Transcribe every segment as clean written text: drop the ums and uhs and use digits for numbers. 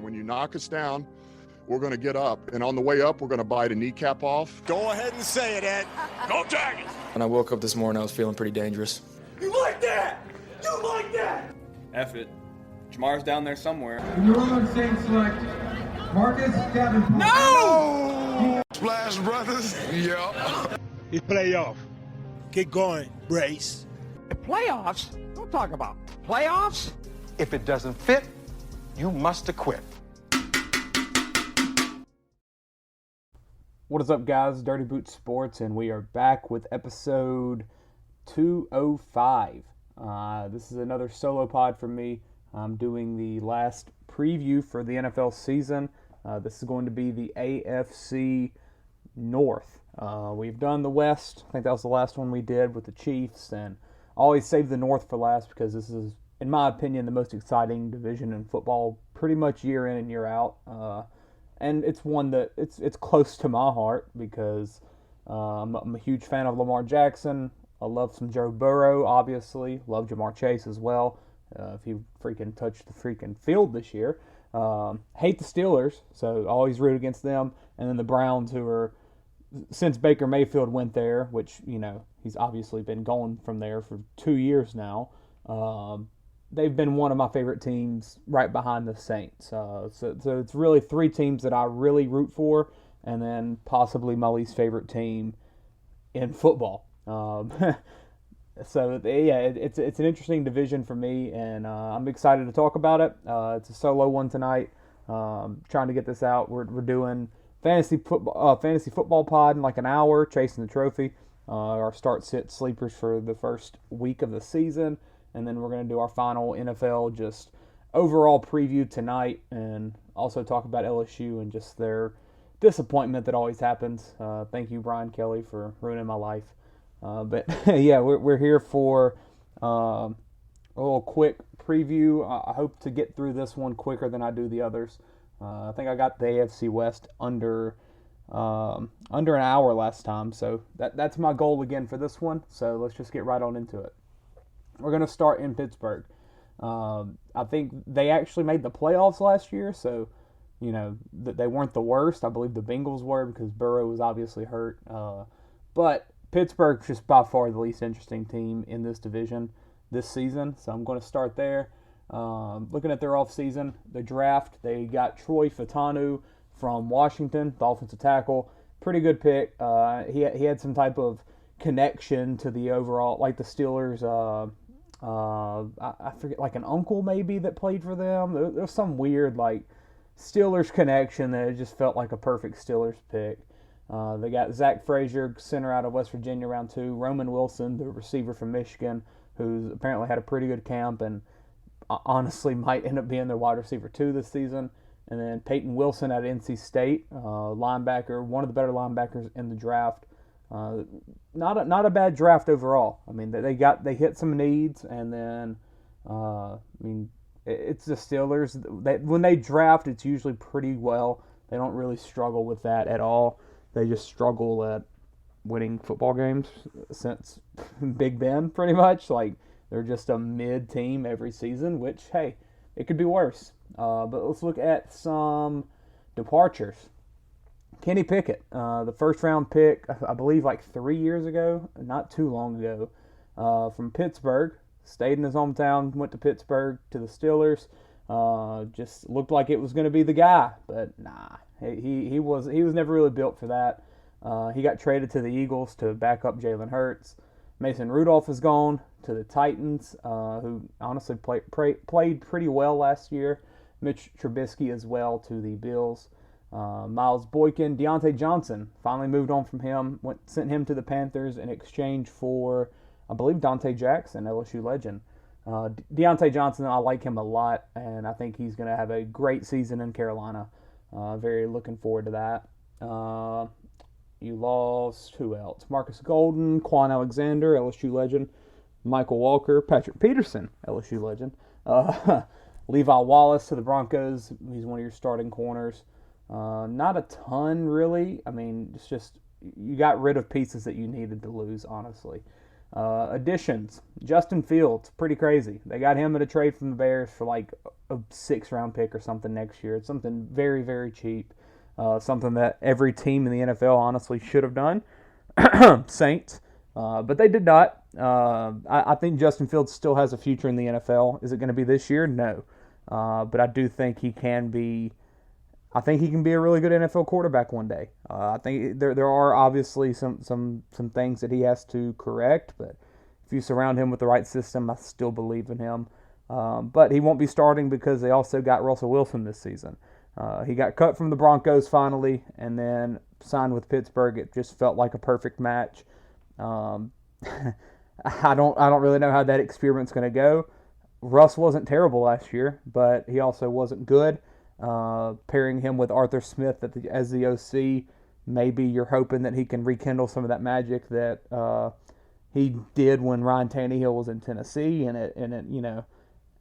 And when you knock us down, we're going to get up. And on the way up, we're going to bite a kneecap off. Go ahead and say it, Ed. Go Tigers! When I woke up this morning, I was feeling pretty dangerous. You like that? You like that? F it. Jamar's down there somewhere. In the New Orleans Saints select Marcus Davenport. No! Splash Brothers. Yeah. It's playoff. Get going, Brace. Playoffs? Don't talk about playoffs. If it doesn't fit, you must acquit. What is up, guys? Dirty Boot Sports, and we are back with episode 205. This is another solo pod for me. I'm doing the last preview for the NFL season. This is going to be the AFC North. We've done the West. I think that was the last one we did with the Chiefs, and always save the North for last because this is, in my opinion, the most exciting division in football pretty much year in and year out. And it's one that it's close to my heart because I'm a huge fan of Lamar Jackson. I love some Joe Burrow, obviously. Love Jamar Chase as well. If he freaking touched the freaking field this year. Hate the Steelers, so always root against them. And then the Browns, who are, since Baker Mayfield went there, which, you know, he's obviously been going from there for 2 years now. They've been one of my favorite teams right behind the Saints. So it's really three teams that I really root for, and then possibly my least favorite team in football. So yeah, it's an interesting division for me, and I'm excited to talk about it. It's a solo one tonight. Trying to get this out. We're doing fantasy football pod in like an hour, chasing the trophy. Our start sit sleepers for the first week of the season. And then we're going to do our final NFL just overall preview tonight and also talk about LSU and just their disappointment that always happens. Thank you, Brian Kelly, for ruining my life. But yeah, we're here for a little quick preview. I hope to get through this one quicker than I do the others. I think I got the AFC West under an hour last time. So that's my goal again for this one. So let's just get right on into it. We're going to start in Pittsburgh. I think they actually made the playoffs last year, so, you know, they weren't the worst. I believe the Bengals were because Burrow was obviously hurt. But Pittsburgh's just by far the least interesting team in this division this season, so I'm going to start there. Looking at their offseason, the draft, they got Troy Fautanu from Washington, the offensive tackle. Pretty good pick. He had some type of connection to the overall, like the Steelers. I forget, like an uncle maybe that played for them. There's some weird like Steelers connection that it just felt like a perfect Steelers pick. They got Zach Frazier, center out of West Virginia, round 2. Roman Wilson, the receiver from Michigan, who's apparently had a pretty good camp and honestly might end up being their wide receiver 2 this season. And then Peyton Wilson out of NC State, linebacker, one of the better linebackers in the draft. Not a bad draft overall. I mean, they hit some needs, and then it's the Steelers. When they draft, it's usually pretty well. They don't really struggle with that at all. They just struggle at winning football games since Big Ben, pretty much. Like, they're just a mid team every season, which, hey, it could be worse. But let's look at some departures. Kenny Pickett, the first-round pick, I believe like 3 years ago, not too long ago, from Pittsburgh. Stayed in his hometown, went to Pittsburgh to the Steelers. Just looked like it was going to be the guy, but nah, he was never really built for that. He got traded to the Eagles to back up Jalen Hurts. Mason Rudolph is gone to the Titans, who honestly played pretty well last year. Mitch Trubisky as well to the Bills. Miles Boykin, Deontay Johnson finally moved on from him. Sent him to the Panthers in exchange for, I believe, Dante Jackson, LSU legend. Deontay Johnson, I like him a lot, and I think he's going to have a great season in Carolina. Very looking forward to that. You lost, who else? Marcus Golden, Quan Alexander, LSU legend. Michael Walker, Patrick Peterson, LSU legend. Levi Wallace to the Broncos. He's one of your starting corners. Not a ton, really. I mean, it's just you got rid of pieces that you needed to lose, honestly. Additions. Justin Fields, pretty crazy. They got him at a trade from the Bears for like a 6th-round pick or something next year. It's something very, very cheap. Something that every team in the NFL honestly should have done. Saints. But they did not. I think Justin Fields still has a future in the NFL. Is it going to be this year? No. But I do think he can be. I think he can be a really good NFL quarterback one day. I think there are obviously some things that he has to correct, but if you surround him with the right system, I still believe in him. But he won't be starting because they also got Russell Wilson this season. He got cut from the Broncos finally, and then signed with Pittsburgh. It just felt like a perfect match. I don't really know how that experiment's going to go. Russ wasn't terrible last year, but he also wasn't good. Pairing him with Arthur Smith as the OC, maybe you're hoping that he can rekindle some of that magic that he did when Ryan Tannehill was in Tennessee, and it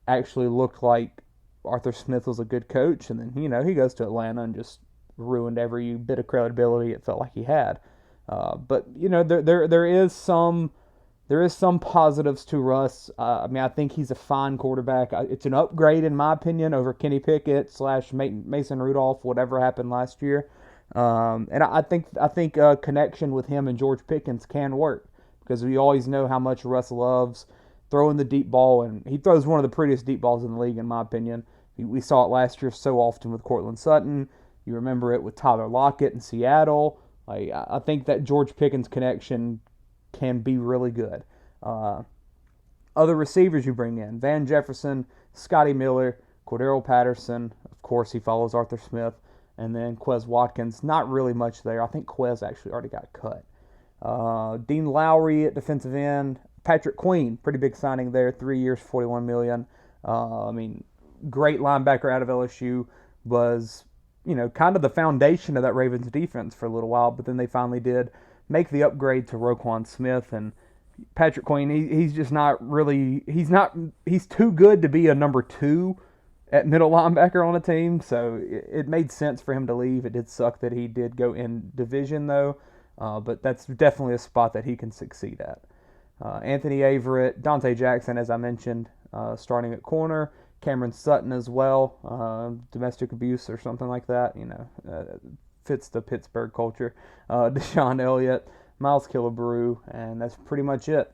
actually looked like Arthur Smith was a good coach, and then he goes to Atlanta and just ruined every bit of credibility it felt like he had. But there is some positives to Russ. I think he's a fine quarterback. It's an upgrade, in my opinion, over Kenny Pickett / Mason Rudolph, whatever happened last year. And I think a connection with him and George Pickens can work, because we always know how much Russ loves throwing the deep ball, and he throws one of the prettiest deep balls in the league, in my opinion. We saw it last year so often with Cortland Sutton. You remember it with Tyler Lockett in Seattle. I think that George Pickens connection can be really good. Other receivers you bring in: Van Jefferson, Scotty Miller, Cordero Patterson. Of course, he follows Arthur Smith. And then Quez Watkins. Not really much there. I think Quez actually already got cut. Dean Lowry at defensive end. Patrick Queen, pretty big signing there. 3 years, $41 million. Great linebacker out of LSU. Was, kind of the foundation of that Ravens defense for a little while. But then they finally did make the upgrade to Roquan Smith. And Patrick Queen, he's just not really, he's too good to be a number 2 at middle linebacker on a team, so it made sense for him to leave. It did suck that he did go in division, though, but that's definitely a spot that he can succeed at. Anthony Averett, Dante Jackson, as I mentioned, starting at corner. Cameron Sutton as well, domestic abuse or something like that, fits the Pittsburgh culture. Deshaun Elliott, Miles Killebrew, and that's pretty much it.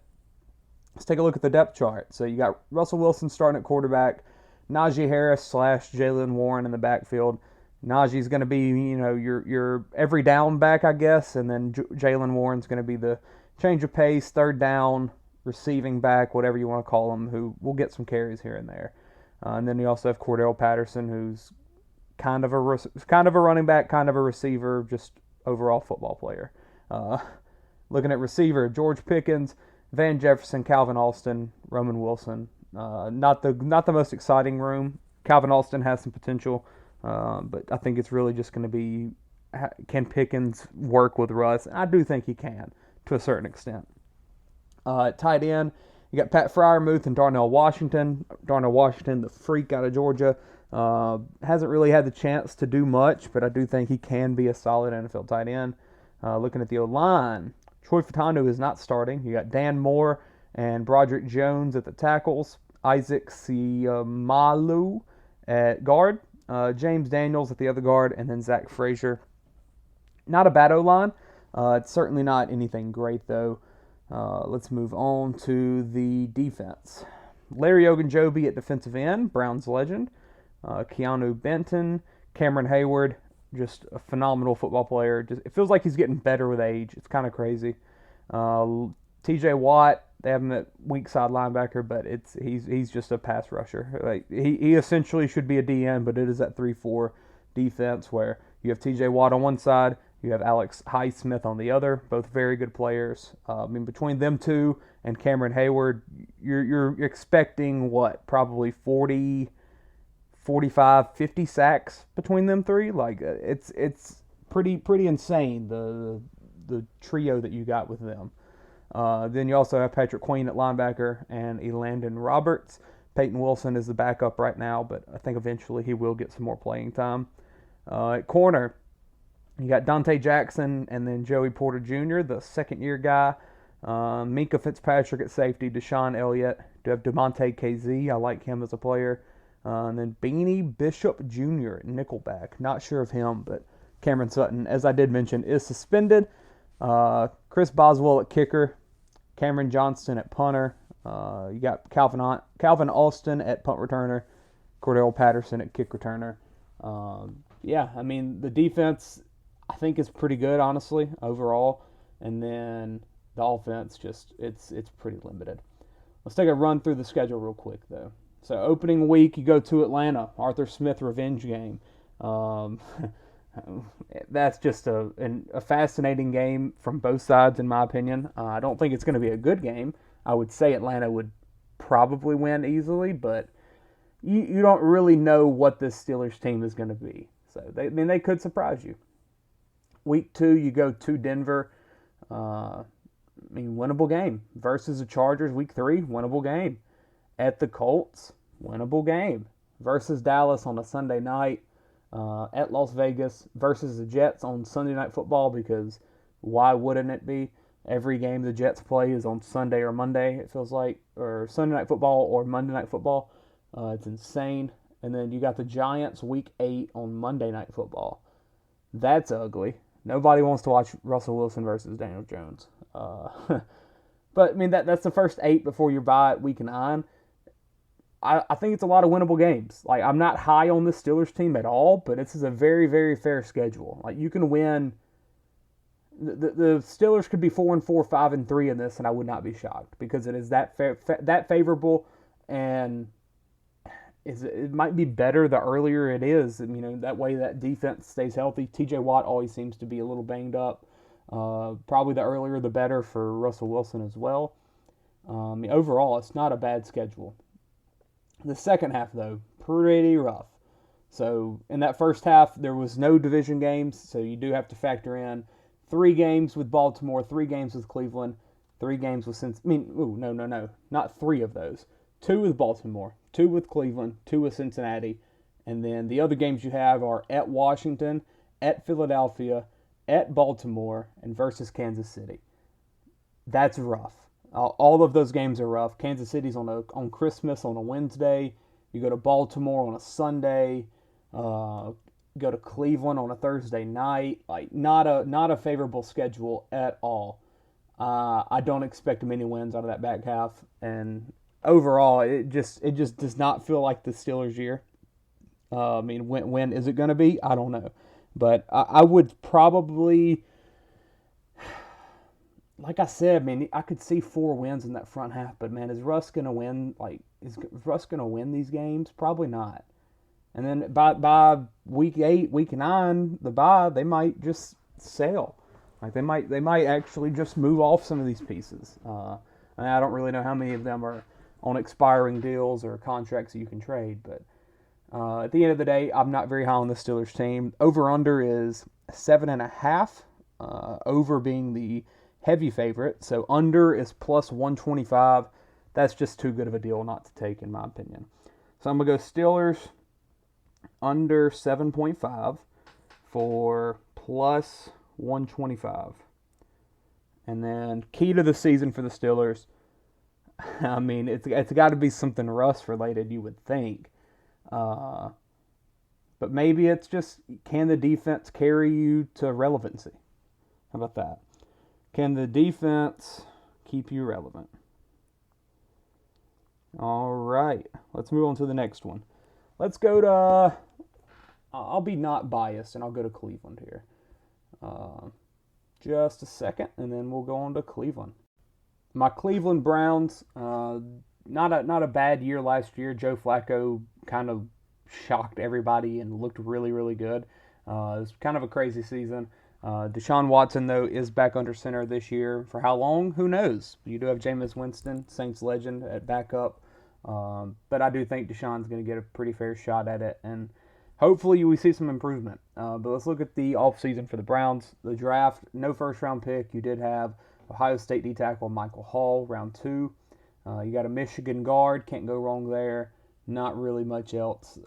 Let's take a look at the depth chart. So you got Russell Wilson starting at quarterback, Najee Harris / Jalen Warren in the backfield. Najee's going to be, your every down back, I guess, and then Jalen Warren's going to be the change of pace, third down, receiving back, whatever you want to call him, who will get some carries here and there. And then you also have Cordell Patterson, who's kind of a running back, kind of a receiver, just overall football player. Looking at receiver: George Pickens, Van Jefferson, Calvin Austin, Roman Wilson. Not the most exciting room. Calvin Austin has some potential, but I think it's really just going to be, can Pickens work with Russ? I do think he can, to a certain extent. Tight end, you got Pat Freiermuth and Darnell Washington. Darnell Washington, the freak out of Georgia, hasn't really had the chance to do much, but I do think he can be a solid NFL tight end. Looking at the O-line, Troy Fautanu is not starting. You got Dan Moore and Broderick Jones at the tackles, Isaac Siamalu at guard, James Daniels at the other guard, and then Zach Frazier. Not a bad O-line. It's certainly not anything great, though. Let's move on to the defense. Larry Ogunjobi at defensive end, Browns legend. Keanu Benton, Cameron Hayward, just a phenomenal football player. It feels like he's getting better with age. It's kind of crazy. T.J. Watt, they have him at weak side linebacker, but he's just a pass rusher. Like he essentially should be a DN, but it is that 3-4 defense where you have T.J. Watt on one side, you have Alex Highsmith on the other, both very good players. Between them two and Cameron Hayward, you're expecting probably 40, 45, 50 sacks between them three. Like it's pretty insane, the trio that you got with them. Then you also have Patrick Queen at linebacker and Elandon Roberts. Peyton Wilson is the backup right now, but I think eventually he will get some more playing time. At corner, you got Dante Jackson and then Joey Porter Jr., the second-year guy. Minka Fitzpatrick at safety, Deshaun Elliott. Do have DeMonte KZ. I like him as a player. And then Beanie Bishop Jr. at nickelback. Not sure of him, but Cameron Sutton, as I did mention, is suspended. Chris Boswell at kicker. Cameron Johnston at punter. You got Calvin Austin at punt returner. Cordell Patterson at kick returner. Yeah, I mean, the defense, I think, is pretty good, honestly, overall. And then the offense, it's pretty limited. Let's take a run through the schedule real quick, though. So, opening week, you go to Atlanta. Arthur Smith revenge game. That's just a fascinating game from both sides, in my opinion. I don't think it's going to be a good game. I would say Atlanta would probably win easily, but you don't really know what this Steelers team is going to be. So, they could surprise you. Week 2, you go to Denver. Winnable game. Versus the Chargers, week 3, winnable game. At the Colts, winnable game. Versus Dallas on a Sunday night. At Las Vegas versus the Jets on Sunday Night Football, because why wouldn't it be? Every game the Jets play is on Sunday or Monday, it feels like, or Sunday Night Football or Monday Night Football. It's insane. And then you got the Giants week 8 on Monday Night Football. That's ugly. Nobody wants to watch Russell Wilson versus Daniel Jones. But, that's the first 8 before your bye at week 9. I think it's a lot of winnable games. Like, I'm not high on the Steelers team at all, but this is a very, very fair schedule. Like, you can win. The Steelers could be 4-4, 5-3 in this, and I would not be shocked, because it is that favorable, and it might be better the earlier it is. That way that defense stays healthy. T.J. Watt always seems to be a little banged up. Probably the earlier the better for Russell Wilson as well. Overall, it's not a bad schedule. The second half, though, pretty rough. So, in that first half, there was no division games, so you do have to factor in 3 games with Baltimore, 3 games with Cleveland, 3 games with Cincinnati. No. Not 3 of those. 2 with Baltimore, 2 with Cleveland, 2 with Cincinnati, and then the other games you have are at Washington, at Philadelphia, at Baltimore, and versus Kansas City. That's rough. All of those games are rough. Kansas City's on Christmas on a Wednesday. You go to Baltimore on a Sunday. Go to Cleveland on a Thursday night. Like, not a favorable schedule at all. I don't expect many wins out of that back half. And overall, it just does not feel like the Steelers' year. When is it going to be? I don't know. But I would probably, like I said, I could see 4 wins in that front half. But, is Russ going to win? Is Russ going to win these games? Probably not. And then by week 8, week 9, the bye, they might just sail. Like, they might actually just move off some of these pieces. I don't really know how many of them are on expiring deals or contracts that you can trade. But at the end of the day, I'm not very high on the Steelers team. Over-under is 7.5. Over being the heavy favorite. So under is plus 125. That's just too good of a deal not to take, in my opinion. So I'm going to go Steelers under 7.5 for plus 125. And then key to the season for the Steelers, it's got to be something Russ related, you would think. But maybe it's just, can the defense carry you to relevancy? How about that? Can the defense keep you relevant? All right, let's move on to the next one. Let's go to, I'll be not biased, and I'll go to Cleveland here. Just a second, and then we'll go on to Cleveland. My Cleveland Browns, not a bad year last year. Joe Flacco kind of shocked everybody and looked really, really good. It was kind of a crazy season. Deshaun Watson, though, is back under center this year. For how long? Who knows? You do have Jameis Winston, Saints legend, at backup. But I do think Deshaun's going to get a pretty fair shot at it. And hopefully we see some improvement. But let's look at the offseason for the Browns. The draft, no first-round pick. You did have Ohio State D-tackle Michael Hall, round 2. You got a Michigan guard. Can't go wrong there. Not really much else.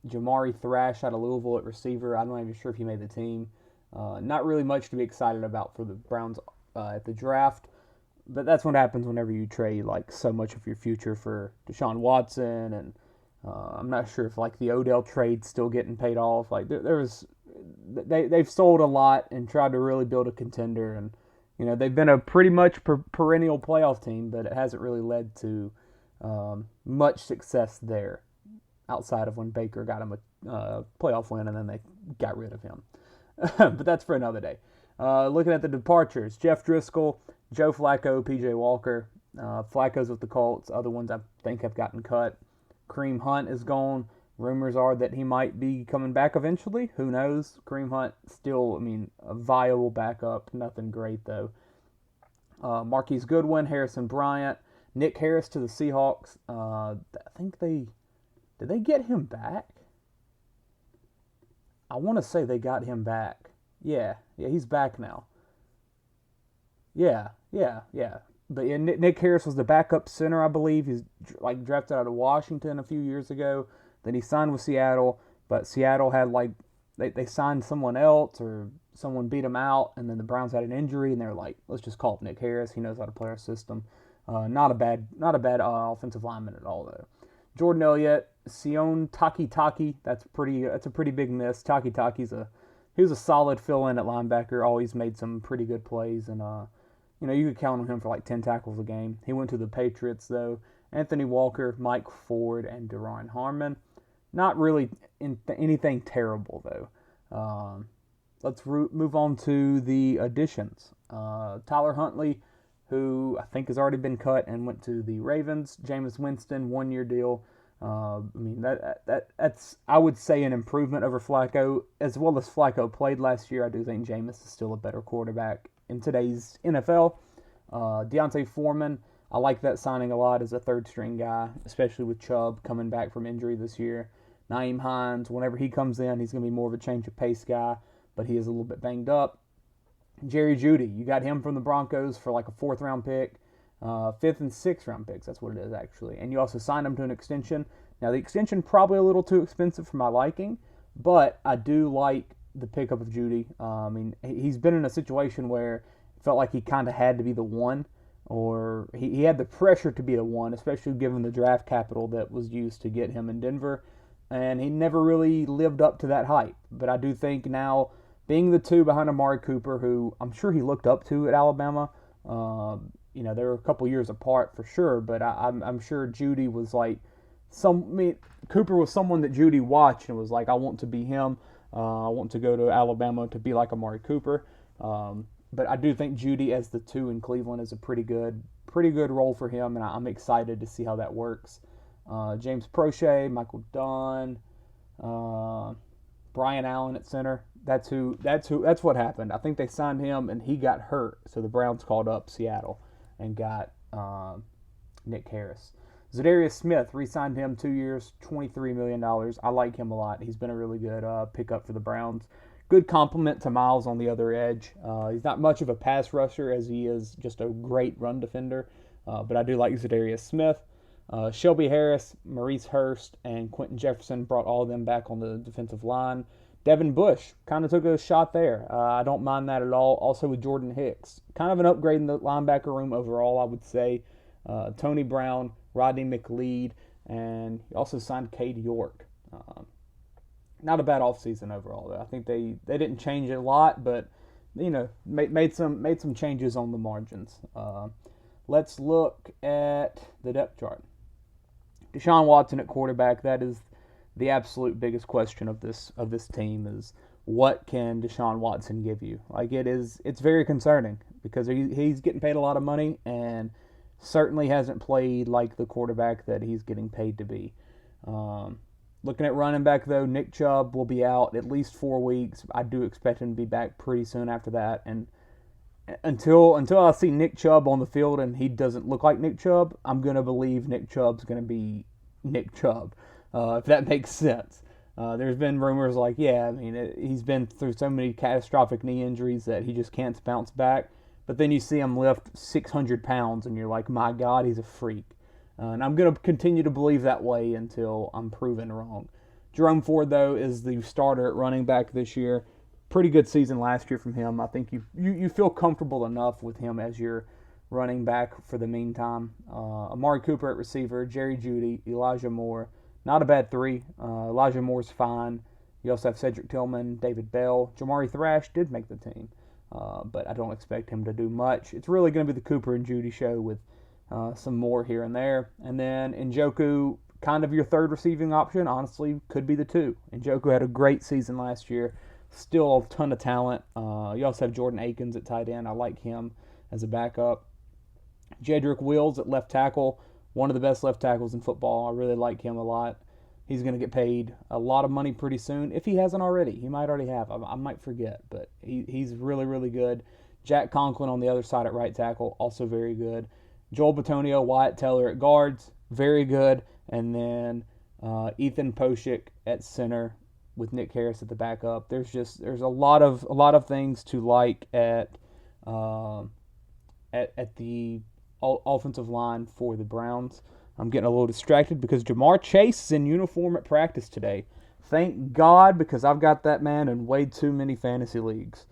Jamari Thrash out of Louisville at receiver. I'm not even sure if he made the team. Not really much to be excited about for the Browns at the draft. But that's what happens whenever you trade like so much of your future for Deshaun Watson, and I'm not sure if like the Odell trade's still getting paid off. Like they've sold a lot and tried to really build a contender, and they've been a pretty much perennial playoff team, but it hasn't really led to much success there, outside of when Baker got him a playoff win and then they got rid of him. But that's for another day. Looking at the departures, Jeff Driscoll, Joe Flacco, P.J. Walker. Flacco's with the Colts. Other ones I think have gotten cut. Kareem Hunt is gone. Rumors are that he might be coming back eventually. Who knows? Kareem Hunt still, a viable backup. Nothing great, though. Marquise Goodwin, Harrison Bryant, Nick Harris to the Seahawks. I think did they get him back? I want to say they got him back. Yeah, he's back now. Yeah. But yeah, Nick Harris was the backup center, I believe. He's drafted out of Washington a few years ago. Then he signed with Seattle, but Seattle had they signed someone else or someone beat him out, and then the Browns had an injury, and they're like, let's just call up Nick Harris. He knows how to play our system. Not a bad offensive lineman at all, though. Jordan Elliott, Sion Taki. That's a pretty big miss. He was a solid fill-in at linebacker. Always made some pretty good plays, and you could count on him for like 10 tackles a game. He went to the Patriots, though. Anthony Walker, Mike Ford, and Deron Harmon. Not really anything terrible, though. Let's move on to the additions. Tyler Huntley, who I think has already been cut and went to the Ravens. Jameis Winston, 1-year deal. That's I would say an improvement over Flacco. As well as Flacco played last year, I do think Jameis is still a better quarterback in today's NFL. Deontay Foreman, I like that signing a lot as a third-string guy, especially with Chubb coming back from injury this year. Nyheim Hines, whenever he comes in, he's going to be more of a change-of-pace guy, but he is a little bit banged up. Jerry Jeudy, you got him from the Broncos for like a 4th-round pick, 5th and 6th-round picks, that's what it is actually. And you also signed him to an extension. Now, the extension probably a little too expensive for my liking, but I do like the pickup of Jeudy. He's been in a situation where it felt like he kind of had to be the one, or he had the pressure to be the one, especially given the draft capital that was used to get him in Denver, and he never really lived up to that hype. But I do think now, being the 2 behind Amari Cooper, who I'm sure he looked up to at Alabama, they were a couple years apart for sure, but I'm sure Jeudy was like, Cooper was someone that Jeudy watched and was like, I want to be him. I want to go to Alabama to be like Amari Cooper. But I do think Jeudy as the 2 in Cleveland is a pretty good role for him, and I'm excited to see how that works. James Prochet, Michael Dunn, Brian Allen at center. That's what happened. I think they signed him and he got hurt, so the Browns called up Seattle and got Nick Harris. Zadarius Smith, re-signed him 2 years, $23 million. I like him a lot. He's been a really good pickup for the Browns. Good compliment to Miles on the other edge. He's not much of a pass rusher as he is just a great run defender, but I do like Zadarius Smith. Shelby Harris, Maurice Hurst, and Quentin Jefferson brought all of them back on the defensive line. Devin Bush kind of took a shot there. I don't mind that at all. Also with Jordan Hicks. Kind of an upgrade in the linebacker room overall, I would say. Tony Brown, Rodney McLeod, and he also signed Cade York. Not a bad offseason overall, though. I think they didn't change a lot, but made some changes on the margins. Let's look at the depth chart. Deshaun Watson at quarterback. That is the absolute biggest question of this team. Is what can Deshaun Watson give you? It's very concerning because he's getting paid a lot of money and certainly hasn't played like the quarterback that he's getting paid to be. Looking at running back, though, Nick Chubb will be out at least 4 weeks. I do expect him to be back pretty soon after that. And until I see Nick Chubb on the field and he doesn't look like Nick Chubb, I'm going to believe Nick Chubb's going to be Nick Chubb, if that makes sense. There's been rumors like, he's been through so many catastrophic knee injuries that he just can't bounce back. But then you see him lift 600 pounds and you're like, my God, he's a freak. And I'm going to continue to believe that way until I'm proven wrong. Jerome Ford, though, is the starter at running back this year. Pretty good season last year from him. I think you feel comfortable enough with him as your running back for the meantime. Amari Cooper at receiver, Jerry Jeudy, Elijah Moore. Not a bad three. Elijah Moore's fine. You also have Cedric Tillman, David Bell. Jamari Thrash did make the team, but I don't expect him to do much. It's really going to be the Cooper and Jeudy show with some more here and there. And then Njoku, kind of your third receiving option, honestly, could be the two. Njoku had a great season last year. Still a ton of talent. You also have Jordan Akins at tight end. I like him as a backup. Jedrick Wills at left tackle, one of the best left tackles in football. I really like him a lot. He's going to get paid a lot of money pretty soon. If he hasn't already, he might already have. I might forget, but he's really, really good. Jack Conklin on the other side at right tackle, also very good. Joel Bitonio, Wyatt Teller at guards, very good. And then Ethan Poshik at center with Nick Harris at the backup. There's a lot of things to like at the offensive line for the Browns. I'm getting a little distracted because Jamar Chase is in uniform at practice today. Thank God, because I've got that man in way too many fantasy leagues.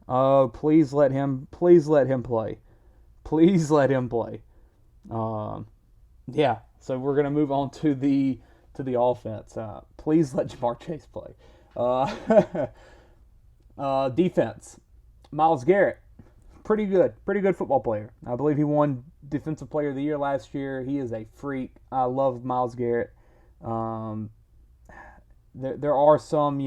Oh, please let him play. Please let him play. Yeah. So we're gonna move on to the offense. Please let Jamar Chase play. Defense. Myles Garrett, pretty good football player. I believe he won Defensive Player of the Year last year. He is a freak. I love Myles Garrett. There are some,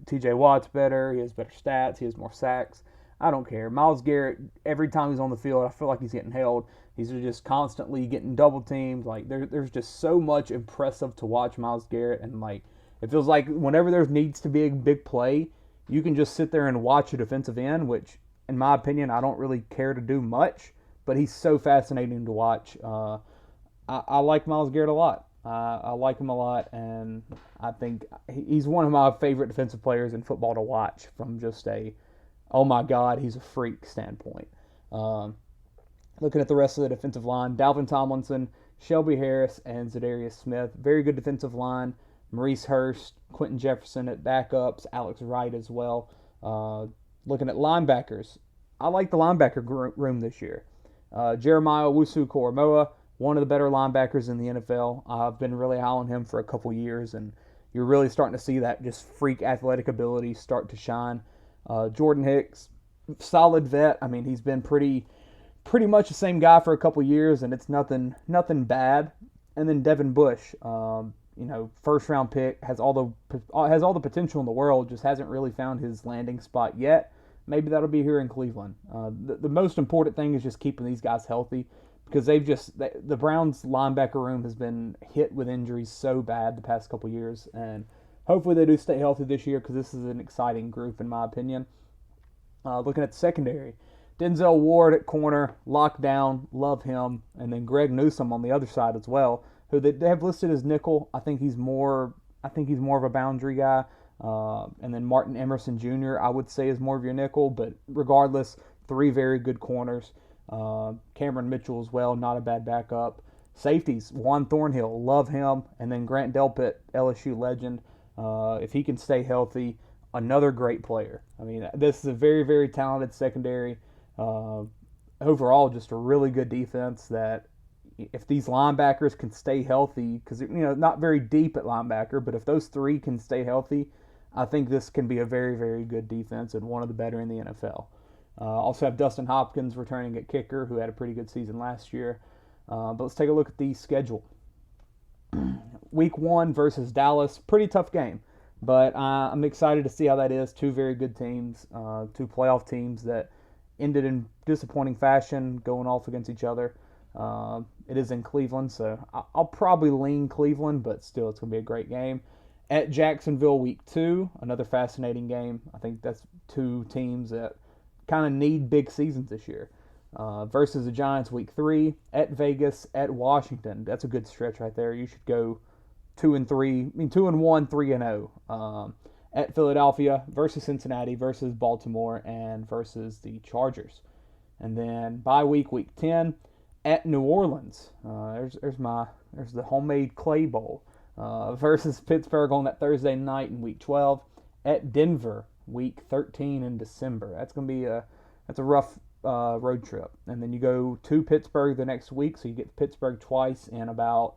T.J. Watt's better. He has better stats. He has more sacks. I don't care. Myles Garrett, every time he's on the field, I feel like he's getting held. He's just constantly getting double teamed. Like there's just so much impressive to watch Myles Garrett, and it feels like whenever there needs to be a big play, you can just sit there and watch a defensive end, which in my opinion I don't really care to do much, but he's so fascinating to watch. I like Myles Garrett a lot. I like him a lot, and I think he's one of my favorite defensive players in football to watch from just a, oh my God, he's a freak standpoint. Looking at the rest of the defensive line, Dalvin Tomlinson, Shelby Harris, and Zadarius Smith. Very good defensive line. Maurice Hurst, Quentin Jefferson at backups, Alex Wright as well. Looking at linebackers, I like the linebacker room this year. Jeremiah Owusu-Koramoah, one of the better linebackers in the NFL. I've been really high on him for a couple years, and you're really starting to see that just freak athletic ability start to shine. Jordan Hicks, solid vet. I mean, he's been pretty much the same guy for a couple years, and it's nothing bad. And then Devin Bush, first round pick, has all the potential in the world, just hasn't really found his landing spot yet. Maybe that'll be here in Cleveland. The most important thing is just keeping these guys healthy, because the Browns linebacker room has been hit with injuries so bad the past couple years, and hopefully they do stay healthy this year, because this is an exciting group in my opinion. Looking at the secondary, Denzel Ward at corner, locked down, love him, and then Greg Newsome on the other side as well, who they have listed as nickel. I think he's more of a boundary guy. And then Martin Emerson Jr. I would say is more of your nickel, but regardless, three very good corners. Cameron Mitchell as well, not a bad backup. Safeties, Juan Thornhill, love him, and then Grant Delpit, LSU legend. If he can stay healthy, another great player. I mean, this is a very, very talented secondary. Overall, just a really good defense that if these linebackers can stay healthy, because, not very deep at linebacker, but if those three can stay healthy, I think this can be a very, very good defense and one of the better in the NFL. Also have Dustin Hopkins returning at kicker, who had a pretty good season last year. But let's take a look at the schedule. Week 1 versus Dallas, pretty tough game. But I'm excited to see how that is. Two very good teams, two playoff teams that ended in disappointing fashion, going off against each other. It is in Cleveland, so I'll probably lean Cleveland, but still it's going to be a great game. At Jacksonville, Week 2, another fascinating game. I think that's two teams that kind of need big seasons this year. Versus the Giants, Week 3. At Vegas, at Washington. That's a good stretch right there. You should go 2-1, 3-0. At Philadelphia, versus Cincinnati, versus Baltimore, and versus the Chargers. And then bye week, Week 10. At New Orleans, there's the homemade clay bowl, versus Pittsburgh on that Thursday night in Week 12. At Denver, Week 13 in December. That's gonna be a road trip, and then you go to Pittsburgh the next week, so you get to Pittsburgh twice in about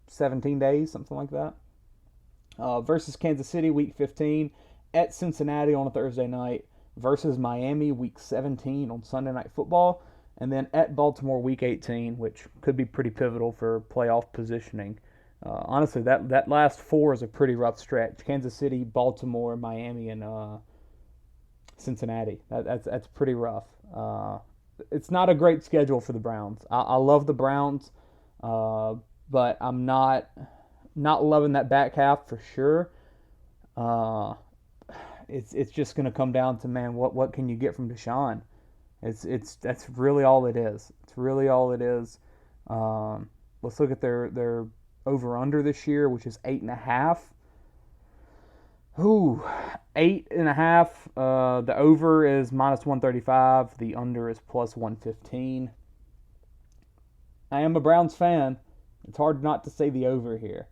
17 days, something like that. Versus Kansas City, week 15, at Cincinnati on a Thursday night, versus Miami, week 17 on Sunday Night Football, and then at Baltimore, week 18, which could be pretty pivotal for playoff positioning. Honestly, that last four is a pretty rough stretch. Kansas City, Baltimore, Miami, and Cincinnati. That's pretty rough. It's not a great schedule for the Browns. I love the Browns, but I'm not loving that back half for sure. It's just going to come down to, man, what can you get from Deshaun? That's really all it is. It's really all it is. Let's look at their over-under this year, which is 8.5. Ooh, 8.5. The over is minus 135. The under is plus 115. I am a Browns fan. It's hard not to say the over here.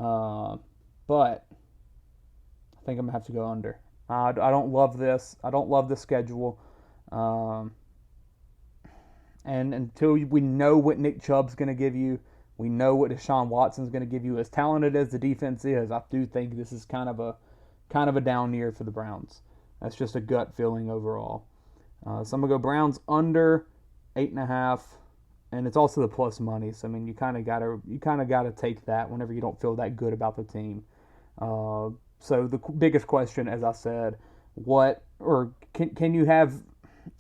But I think I'm going to have to go under. I don't love this. I don't love the schedule. And until we know what Nick Chubb's going to give you, we know what Deshaun Watson's going to give you. As talented as the defense is, I do think this is kind of a down year for the Browns. That's just a gut feeling overall. So I'm gonna go Browns under 8.5, and it's also the plus money. So I mean, you kind of gotta take that whenever you don't feel that good about the team. So the biggest question, as I said, can you have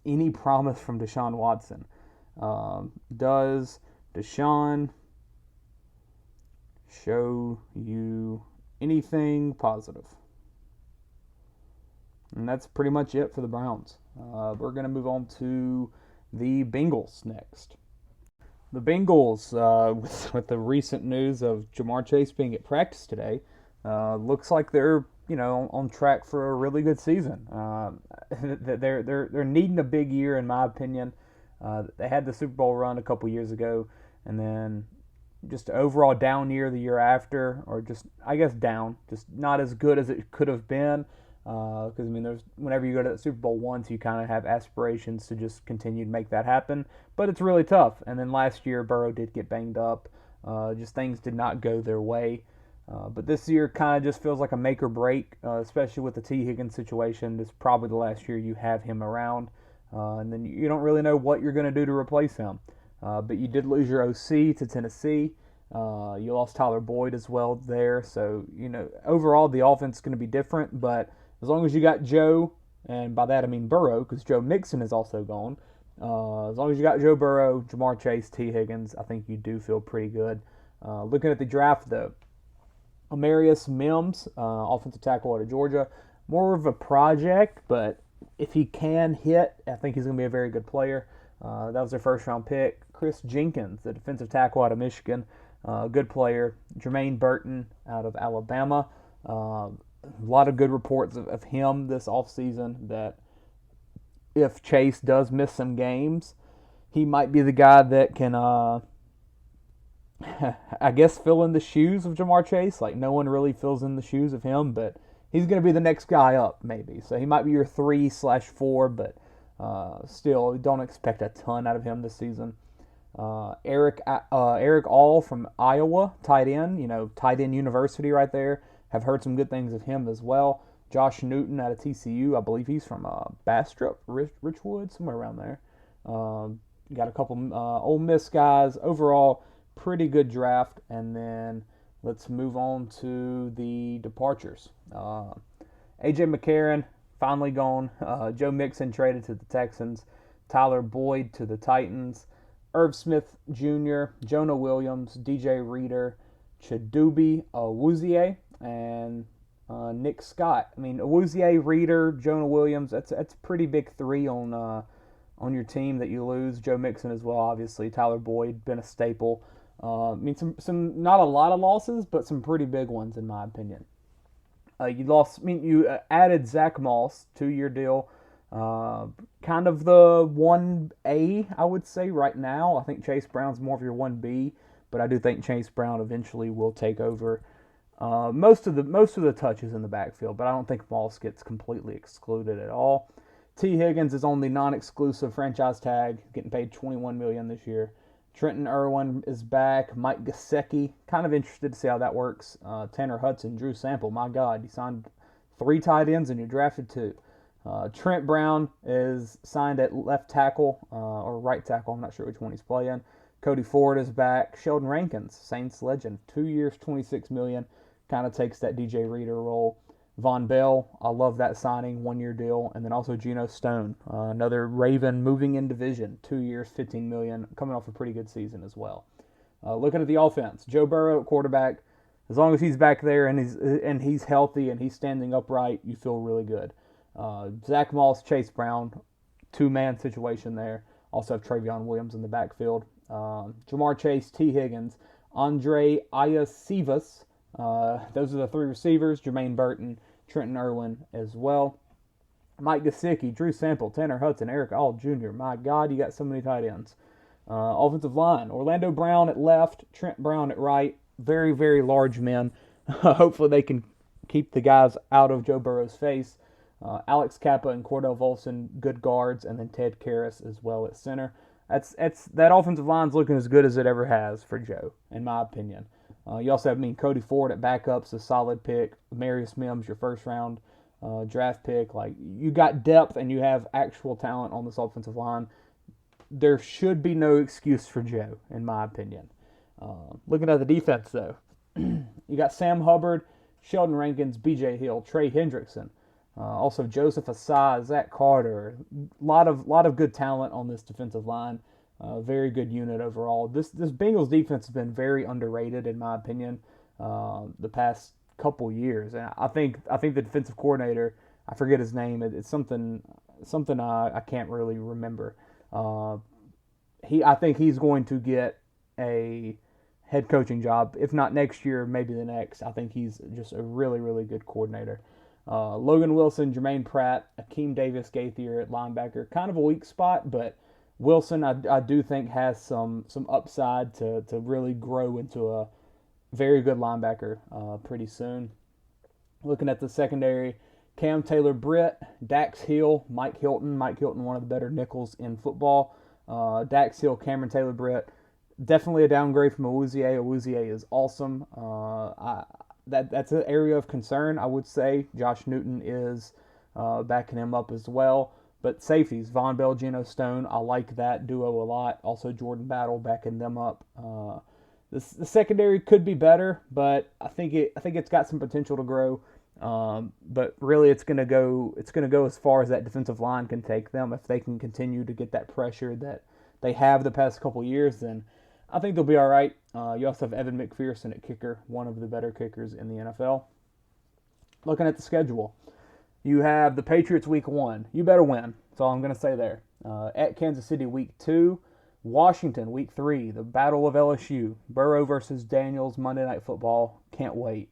any promise from Deshaun Watson? Does Deshaun show you anything positive? And that's pretty much it for the Browns. We're going to move on to the Bengals next. The Bengals, with the recent news of Jamar Chase being at practice today, looks like they're on track for a really good season. They're needing a big year, in my opinion. They had the Super Bowl run a couple years ago, and then just overall down year the year after, or just not as good as it could have been. Because whenever you go to the Super Bowl once, you kind of have aspirations to just continue to make that happen, but it's really tough. And then last year, Burrow did get banged up. Just things did not go their way. But this year kind of just feels like a make or break, especially with the T. Higgins situation. This is probably the last year you have him around, and then you don't really know what you're going to do to replace him. But you did lose your OC to Tennessee. You lost Tyler Boyd as well there. So, overall the offense is going to be different. But as long as you got Joe, and by that I mean Burrow, because Joe Mixon is also gone. As long as you got Joe Burrow, Jamar Chase, T. Higgins, I think you do feel pretty good. Looking at the draft, though, Amarius Mims, offensive tackle out of Georgia, more of a project, but if he can hit, I think he's going to be a very good player. That was their first-round pick. Chris Jenkins, the defensive tackle out of Michigan, good player. Jermaine Burton out of Alabama. A lot of good reports of him this offseason, that if Chase does miss some games, he might be the guy that can, fill in the shoes of Jamar Chase. Like, no one really fills in the shoes of him, but he's going to be the next guy up, maybe. So he might be your 3/4, but still, don't expect a ton out of him this season. Eric All from Iowa, tight end, tight end university right there. Have heard some good things of him as well. Josh Newton out of TCU, I believe he's from Bastrop, Richwood, somewhere around there. Got a couple Ole Miss guys. Overall, pretty good draft. And then let's move on to the departures. A.J. McCarron, finally gone. Joe Mixon traded to the Texans. Tyler Boyd to the Titans. Irv Smith Jr., Jonah Williams, DJ Reader, Chidobe Awuzie, and Nick Scott. I mean, Awuzie, Reader, Jonah Williams, that's a pretty big three on your team that you lose. Joe Mixon as well, obviously. Tyler Boyd, been a staple. Some not a lot of losses, but some pretty big ones in my opinion. You added Zach Moss, 2-year deal. Kind of the 1A, I would say, right now. I think Chase Brown's more of your 1B, but I do think Chase Brown eventually will take over most of the touches in the backfield, but I don't think Moss gets completely excluded at all. T. Higgins is on the non-exclusive franchise tag, getting paid $21 million this year. Trenton Irwin is back. Mike Gesicki, kind of interested to see how that works. Tanner Hudson, Drew Sample, my God, you signed 3 tight ends and you drafted 2. Trent Brown is signed at left tackle or right tackle. I'm not sure which one he's playing. Cody Ford is back. Sheldon Rankins, Saints legend, 2 years, $26 million, kind of takes that DJ Reader role. Von Bell, I love that signing, 1-year deal. And then also Geno Stone, another Raven moving in division, 2 years, $15 million, coming off a pretty good season as well. Looking at the offense, Joe Burrow at quarterback, as long as he's back there and he's healthy and he's standing upright, you feel really good. Zach Moss, Chase Brown, 2-man situation there. Also have Travion Williams in the backfield. Jamar Chase, T. Higgins, Andre Iosivas. Those are the 3 receivers. Jermaine Burton, Trenton Irwin as well. Mike Gesicki, Drew Sample, Tanner Hudson, Eric All Jr. My God, you got so many tight ends. Offensive line, Orlando Brown at left, Trent Brown at right. Very, very large men. Hopefully they can keep the guys out of Joe Burrow's face. Alex Kappa and Cordell Volson, good guards, and then Ted Karras as well at center. That offensive line's looking as good as it ever has for Joe, in my opinion. You also have Cody Ford at backups, a solid pick. Marius Mims, your first round draft pick. Like, you got depth and you have actual talent on this offensive line. There should be no excuse for Joe, in my opinion. Looking at the defense, though, you got Sam Hubbard, Sheldon Rankins, B.J. Hill, Trey Hendrickson. Also Joseph Asai, Zach Carter. A lot of good talent on this defensive line. Very good unit overall. This Bengals defense has been very underrated, in my opinion, the past couple years. And I think the defensive coordinator, I forget his name. It's something I can't really remember. I think he's going to get a head coaching job, if not next year, maybe the next. I think he's just a really, really good coordinator. Logan Wilson, Jermaine Pratt, Akeem Davis Gaither at linebacker. Kind of a weak spot, but Wilson, I do think, has some upside to really grow into a very good linebacker pretty soon. Looking at the secondary, Cam Taylor-Britt, Dax Hill, Mike Hilton. Mike Hilton, one of the better nickels in football. Dax Hill, Cameron Taylor-Britt. Definitely a downgrade from Awuzie. Awuzie is awesome. That's an area of concern, I would say. Josh Newton is backing him up as well. But safeties, Von Bell, Geno Stone, I like that duo a lot. Also Jordan Battle backing them up. The secondary could be better, but I think it's got some potential to grow. But really, it's gonna go as far as that defensive line can take them. If they can continue to get that pressure that they have the past couple years, then I think they'll be all right. You also have Evan McPherson at kicker, one of the better kickers in the NFL. Looking at the schedule, you have the Patriots week 1. You better win. That's all I'm going to say there. At Kansas City week 2. Washington week 3. The Battle of LSU. Burrow versus Daniels, Monday Night Football. Can't wait.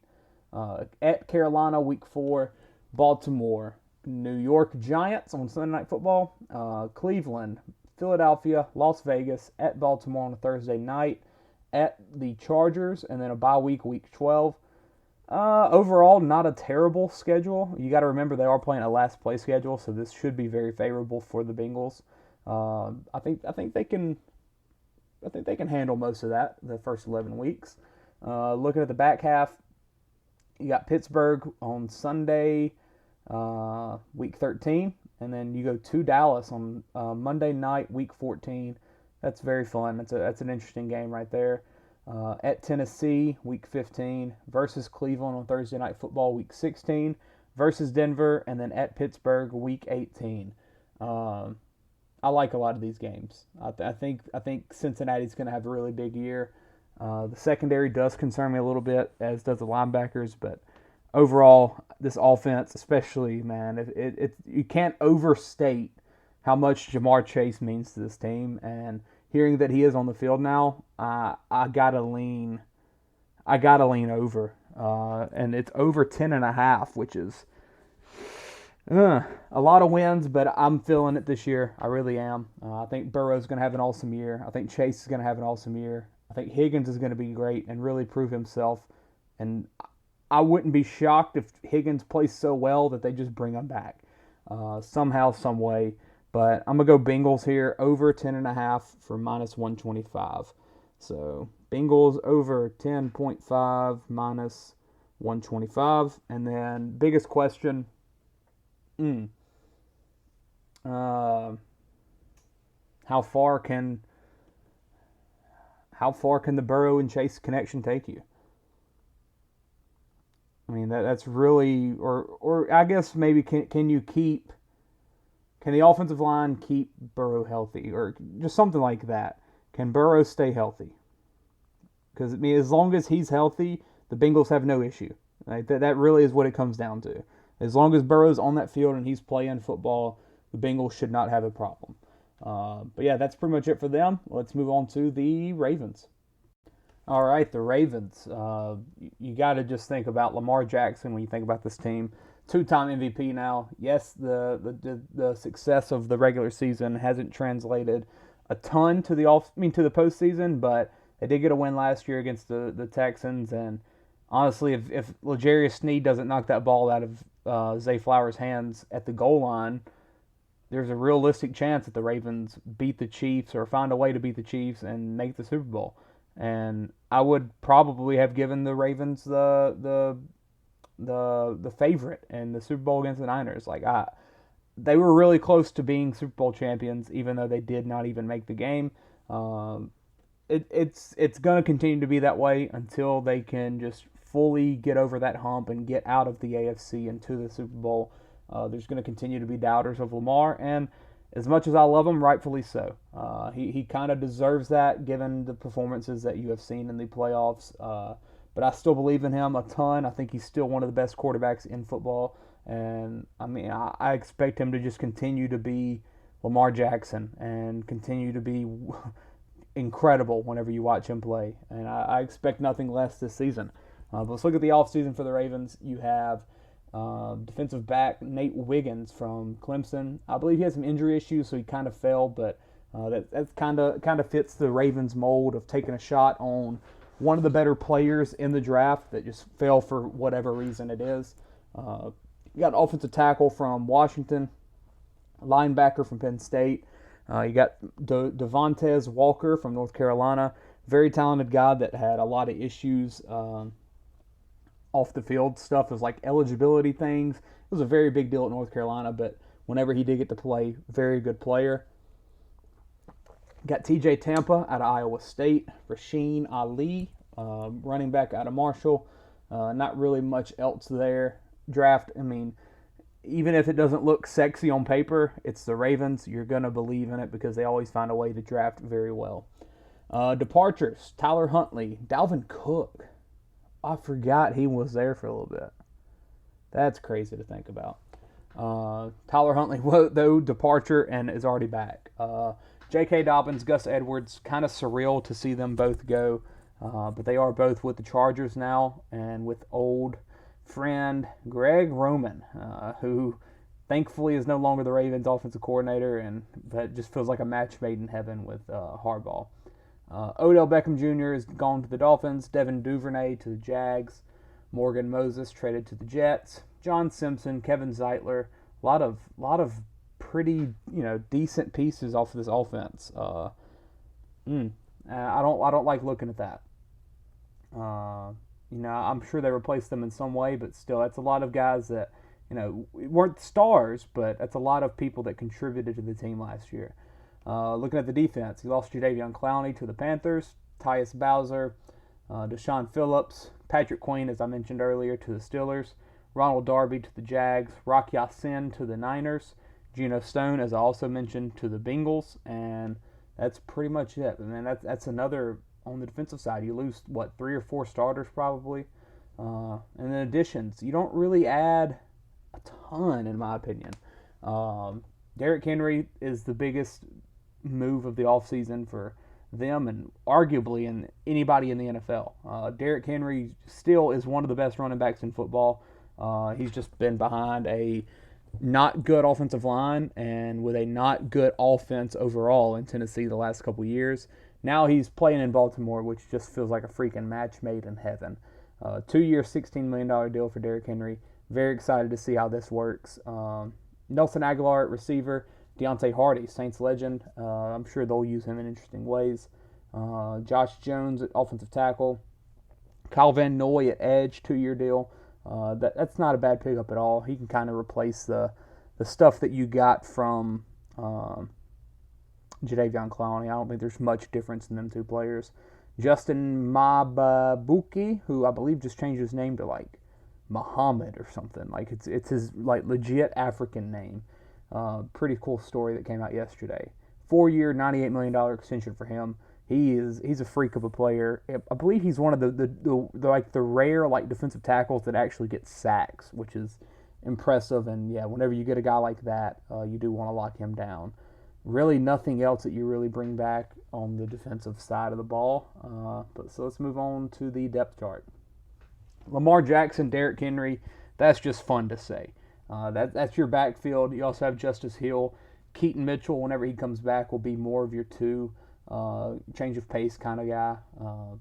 At Carolina week 4. Baltimore. New York Giants on Sunday Night Football. Cleveland. Philadelphia, Las Vegas, at Baltimore on a Thursday night, at the Chargers, and then a bye week, week 12. Overall, not a terrible schedule. You got to remember they are playing a last play schedule, so this should be very favorable for the Bengals. I think they can handle most of that the first 11 weeks. Looking at the back half, you got Pittsburgh on Sunday, week 13. And then you go to Dallas on Monday night, week 14. That's very fun. That's an interesting game right there. At Tennessee, week 15, versus Cleveland on Thursday Night Football, week 16, versus Denver, and then at Pittsburgh, week 18. I like a lot of these games. I think Cincinnati's going to have a really big year. The secondary does concern me a little bit, as does the linebackers, but overall, this offense, especially, man, you can't overstate how much Jamar Chase means to this team. And hearing that he is on the field now, I gotta lean over, and it's over 10.5, which is a lot of wins. But I'm feeling it this year. I really am. I think Burrow's gonna have an awesome year. I think Chase is gonna have an awesome year. I think Higgins is gonna be great and really prove himself. And I wouldn't be shocked if Higgins plays so well that they just bring him back. somehow, some way. But I'm going to go Bengals here, over 10.5 for minus 125. So Bengals over 10.5 minus 125. And then biggest question, how far can the Burrow and Chase connection take you? I mean, that's really, or I guess maybe can the offensive line keep Burrow healthy, or just something like that? Can Burrow stay healthy? Because I mean, as long as he's healthy, the Bengals have no issue. Like, that really is what it comes down to. As long as Burrow's on that field and he's playing football, the Bengals should not have a problem. But yeah, that's pretty much it for them. Let's move on to the Ravens. All right, the Ravens. You got to just think about Lamar Jackson when you think about this team. Two-time MVP now. Yes, the success of the regular season hasn't translated a ton to the postseason, but they did get a win last year against the Texans. And honestly, if L'Jarius Sneed doesn't knock that ball out of Zay Flowers' hands at the goal line, there's a realistic chance that the Ravens beat the Chiefs or find a way to beat the Chiefs and make the Super Bowl. And I would probably have given the Ravens the favorite in the Super Bowl against the Niners. They were really close to being Super Bowl champions, even though they did not even make the game. It's going to continue to be that way until they can just fully get over that hump and get out of the AFC into the Super Bowl. There's going to continue to be doubters of Lamar, and as much as I love him, rightfully so. He kind of deserves that given the performances that you have seen in the playoffs. But I still believe in him a ton. I think he's still one of the best quarterbacks in football. And, I mean, I expect him to just continue to be Lamar Jackson and continue to be incredible whenever you watch him play. And I expect nothing less this season. But let's look at the offseason for the Ravens. You have defensive back Nate Wiggins from Clemson. I believe he has some injury issues, so he kind of fell, but that kind of fits the Ravens mold of taking a shot on one of the better players in the draft that just fell for whatever reason it is. You got an offensive tackle from Washington, a linebacker from Penn State. You got Devontae Walker from North Carolina, very talented guy that had a lot of issues off the field stuff. It was like eligibility things. It was a very big deal at North Carolina, but whenever he did get to play, very good player. Got TJ Tampa out of Iowa State, Rasheen Ali, running back out of Marshall. Not really much else there. Draft, I mean, even if it doesn't look sexy on paper, it's the Ravens. You're going to believe in it because they always find a way to draft very well. Departures, Tyler Huntley, Dalvin Cook. I forgot he was there for a little bit. That's crazy to think about. Tyler Huntley, though, departure and is already back. J.K. Dobbins, Gus Edwards, kind of surreal to see them both go. But they are both with the Chargers now and with old friend Greg Roman, who thankfully is no longer the Ravens offensive coordinator, but just feels like a match made in heaven with Harbaugh. Odell Beckham Jr. is gone to the Dolphins. Devin Duvernay to the Jags. Morgan Moses traded to the Jets. John Simpson, Kevin Zeitler. A lot of pretty decent pieces off of this offense. I don't like looking at that. I'm sure they replaced them in some way, but still, that's a lot of guys that weren't stars, but that's a lot of people that contributed to the team last year. Looking at the defense, you lost Jadeveon Clowney to the Panthers, Tyus Bowser, Deshaun Phillips, Patrick Queen, as I mentioned earlier, to the Steelers, Ronald Darby to the Jags, Rock Ya-Sin to the Niners, Geno Stone, as I also mentioned, to the Bengals, and that's pretty much it. And then that's another, on the defensive side, you lose, 3 or 4 starters probably. And then additions, you don't really add a ton, in my opinion. Derrick Henry is the biggest move of the offseason for them and arguably in anybody in the NFL. Derrick Henry still is one of the best running backs in football. He's just been behind a not good offensive line and with a not good offense overall in Tennessee the last couple years. Now he's playing in Baltimore, which just feels like a freaking match made in heaven. 2-year, $16 million deal for Derrick Henry. Very excited to see how this works. Nelson Aguilar at receiver. Deontay Hardy, Saints legend. I'm sure they'll use him in interesting ways. Josh Jones at offensive tackle. Kyle Van Noy at edge, 2-year deal. That's not a bad pickup at all. He can kind of replace the stuff that you got from Jadeveon Clowney. I don't think there's much difference in them two players. Justin Mababuki, who I believe just changed his name to like Muhammad or something. Like it's his like legit African name. Pretty cool story that came out yesterday. 4-year, $98 million extension for him. He's a freak of a player. I believe he's one of the rare like defensive tackles that actually gets sacks, which is impressive. And yeah, whenever you get a guy like that, you do want to lock him down. Really nothing else that you really bring back on the defensive side of the ball. So let's move on to the depth chart. Lamar Jackson, Derrick Henry, that's just fun to say. That's your backfield. You also have Justice Hill. Keaton Mitchell, whenever he comes back, will be more of your two change of pace kind of guy.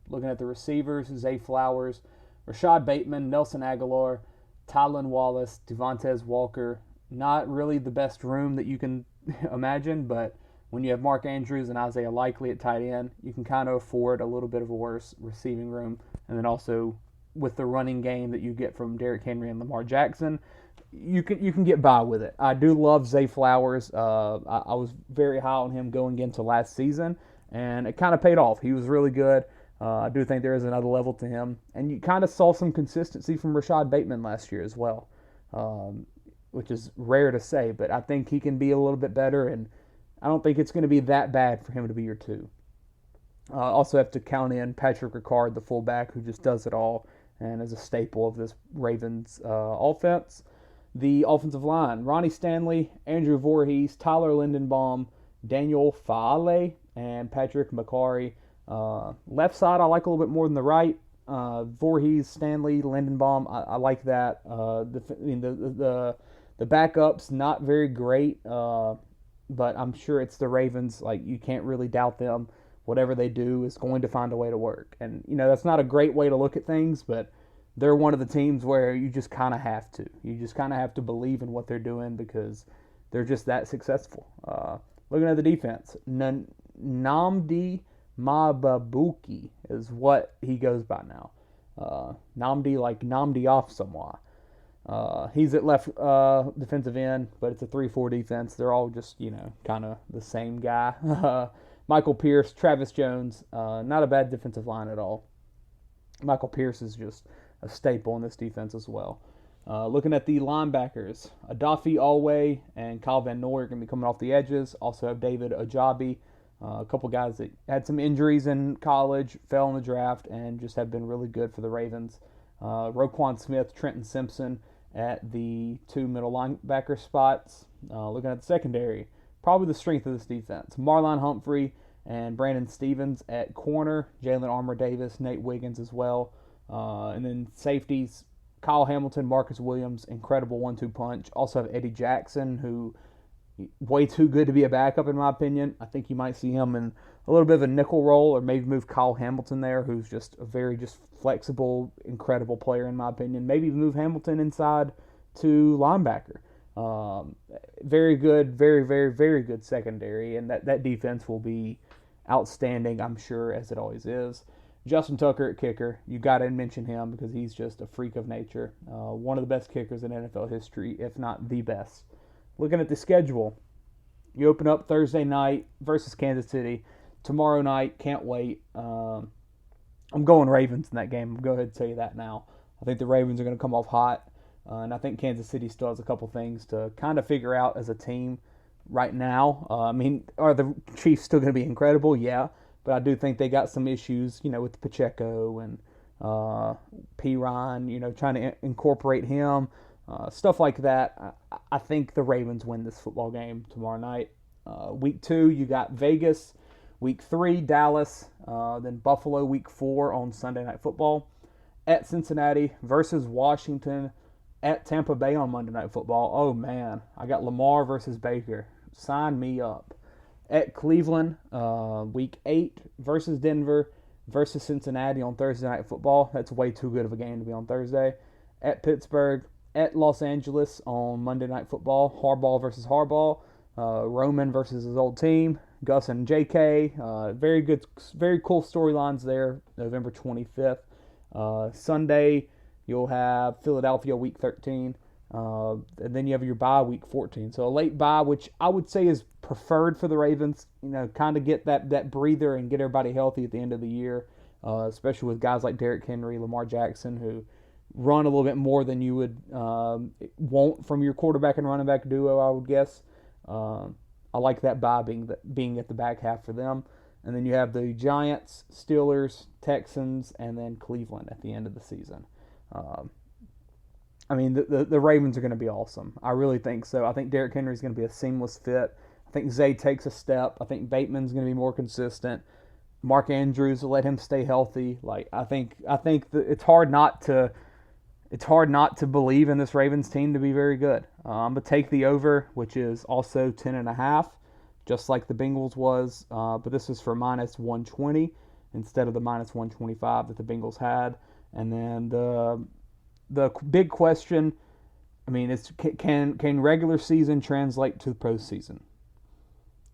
Looking at the receivers, Zay Flowers, Rashad Bateman, Nelson Aguilar, Tylan Wallace, Devontae Walker. Not really the best room that you can imagine, but when you have Mark Andrews and Isaiah Likely at tight end, you can kind of afford a little bit of a worse receiving room. And then also with the running game that you get from Derrick Henry and Lamar Jackson, you can get by with it. I do love Zay Flowers. I was very high on him going into last season, and it kind of paid off. He was really good. I do think there is another level to him. And you kind of saw some consistency from Rashad Bateman last year as well, which is rare to say, but I think he can be a little bit better, and I don't think it's going to be that bad for him to be your two. Also have to count in Patrick Ricard, the fullback, who just does it all and is a staple of this Ravens offense. The offensive line, Ronnie Stanley, Andrew Voorhees, Tyler Lindenbaum, Daniel Faale, and Patrick McCary. Left side I like a little bit more than the right. Voorhees, Stanley, Lindenbaum, I like that. The backups, not very great, but I'm sure it's the Ravens. Like, you can't really doubt them. Whatever they do is going to find a way to work. And, that's not a great way to look at things, but they're one of the teams where you just kind of have to. You just kind of have to believe in what they're doing because they're just that successful. Looking at the defense, Nnamdi Mababuki is what he goes by now. Nnamdi, like Nnamdi off somewhat. He's at left defensive end, but it's a 3-4 defense. They're all just, kind of the same guy. Michael Pierce, Travis Jones, not a bad defensive line at all. Michael Pierce is just a staple in this defense as well. Looking at the linebackers, Adafi Alway and Kyle Van Noy are going to be coming off the edges. Also have David Ajabi, a couple guys that had some injuries in college, fell in the draft, and just have been really good for the Ravens. Roquan Smith, Trenton Simpson at the two middle linebacker spots. Looking at the secondary, probably the strength of this defense. Marlon Humphrey and Brandon Stevens at corner. Jalen Armour Davis, Nate Wiggins as well. And then safeties, Kyle Hamilton, Marcus Williams, incredible 1-2 punch. Also have Eddie Jackson, who way too good to be a backup in my opinion. I think you might see him in a little bit of a nickel role, or maybe move Kyle Hamilton there, who's just a very just flexible, incredible player in my opinion. Maybe move Hamilton inside to linebacker. Very good, very, very, very good secondary, and that defense will be outstanding, I'm sure, as it always is. Justin Tucker at kicker, you got to mention him because he's just a freak of nature. One of the best kickers in NFL history, if not the best. Looking at the schedule, you open up Thursday night versus Kansas City. Tomorrow night, can't wait. I'm going Ravens in that game. I'll go ahead and tell you that now. I think the Ravens are going to come off hot. And I think Kansas City still has a couple things to kind of figure out as a team right now. Are the Chiefs still going to be incredible? Yeah. But I do think they got some issues, with Pacheco and P. trying to incorporate him. Stuff like that. I think the Ravens win this football game tomorrow night. Week 2, you got Vegas. Week 3, Dallas. Then Buffalo week 4 on Sunday Night Football. At Cincinnati versus Washington. At Tampa Bay on Monday Night Football. Oh, man. I got Lamar versus Baker. Sign me up. At Cleveland, week 8 versus Denver versus Cincinnati on Thursday Night Football. That's way too good of a game to be on Thursday. At Pittsburgh, at Los Angeles on Monday Night Football. Harbaugh versus Harbaugh. Roman versus his old team. Gus and JK. Very good, very cool storylines there. November 25th. Sunday, you'll have Philadelphia week 13. And then you have your bye week 14. So a late bye, which I would say is preferred for the Ravens. Kind of get that breather and get everybody healthy at the end of the year, especially with guys like Derrick Henry, Lamar Jackson, who run a little bit more than you would want from your quarterback and running back duo, I would guess. I like that bye being at the back half for them. And then you have the Giants, Steelers, Texans, and then Cleveland at the end of the season. The Ravens are going to be awesome. I really think so. I think Derrick Henry is going to be a seamless fit. I think Zay takes a step. I think Bateman's going to be more consistent. Mark Andrews will let him stay healthy. I think that it's hard not to believe in this Ravens team to be very good. I'm going to take the over, which is also 10.5, just like the Bengals was, but this is for minus 120 instead of the minus 125 that the Bengals had. And then the big question, is can regular season translate to the postseason?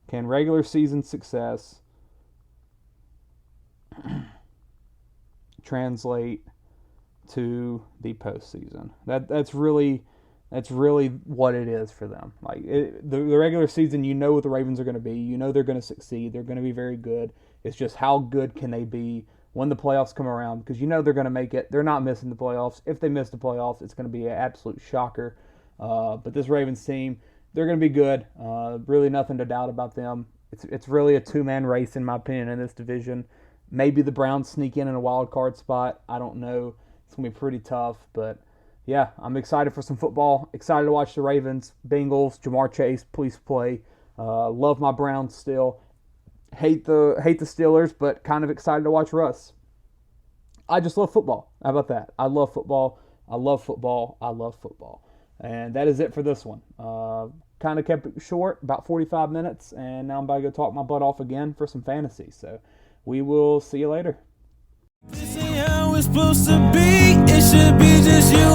Can regular season success translate to the postseason? That's really what it is for them. The regular season, you know what the Ravens are going to be. You know they're going to succeed. They're going to be very good. It's just how good can they be when the playoffs come around, because you know they're going to make it. They're not missing the playoffs. If they miss the playoffs, it's going to be an absolute shocker. But this Ravens team, they're going to be good. Really nothing to doubt about them. It's really a two-man race, in my opinion, in this division. Maybe the Browns sneak in a wild card spot. I don't know. It's going to be pretty tough. But, yeah, I'm excited for some football. Excited to watch the Ravens, Bengals, Jamar Chase, please play. Love my Browns still. Hate the Steelers, but kind of excited to watch Russ. I just love football. How about that? I love football. I love football. I love football. And that is it for this one. Kind of kept it short, about 45 minutes, and now I'm about to go talk my butt off again for some fantasy. So we will see you later. This ain't how it's supposed to be. It should be just you